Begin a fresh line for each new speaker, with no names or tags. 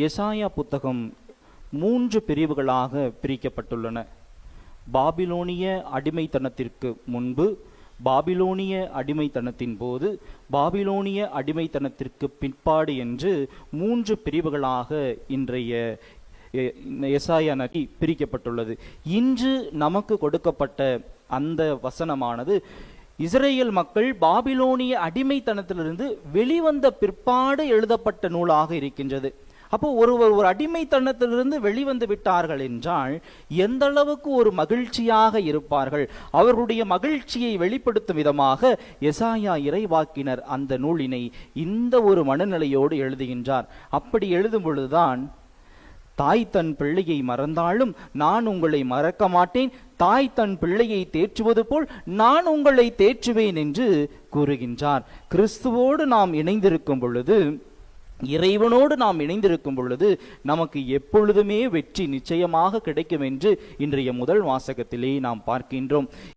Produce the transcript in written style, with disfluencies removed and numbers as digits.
எசாயா புத்தகம் 3 பிரிவுகளாக பிரிக்கப்பட்டுள்ளன. பாபிலோனிய அடிமைத்தனத்திற்கு முன்பு, பாபிலோனிய அடிமைத்தனத்தின் போது, பாபிலோனிய அடிமைத்தனத்திற்கு பிற்பாடு என்று 3 பிரிவுகளாக இன்றைய எசாயா நபி பிரிக்கப்பட்டுள்ளது. இன்று நமக்கு கொடுக்கப்பட்ட அந்த வசனமானது இஸ்ரேல் மக்கள் பாபிலோனிய அடிமைத்தனத்திலிருந்து வெளிவந்த பிற்பாடு எழுதப்பட்ட நூலாக இருக்கின்றது. அப்போ ஒருவர் ஒரு அடிமைத்தனத்திலிருந்து வெளிவந்து விட்டார்கள் என்றால் எந்த அளவுக்கு ஒரு மகிழ்ச்சியாக இருப்பார்கள். அவர்களுடைய மகிழ்ச்சியை வெளிப்படுத்தும் விதமாக எசாயா இறைவாக்கினர் அந்த நூலினை இந்த ஒரு மனநிலையோடு எழுதுகின்றார். அப்படி எழுதும் பொழுதுதான், தாய் தன் பிள்ளையை மறந்தாலும் நான் உங்களை மறக்க மாட்டேன், தாய் தன் பிள்ளையை தேற்றுவது போல் நான் உங்களை தேற்றுவேன் என்று கூறுகின்றார். கிறிஸ்துவோடு நாம் இணைந்திருக்கும் பொழுது, இறைவனோடு நாம் இணைந்திருக்கும் பொழுது நமக்கு எப்பொழுதுமே வெற்றி நிச்சயமாக கிடைக்கும் என்று இன்றைய முதல் வாசகத்திலே நாம் பார்க்கின்றோம்.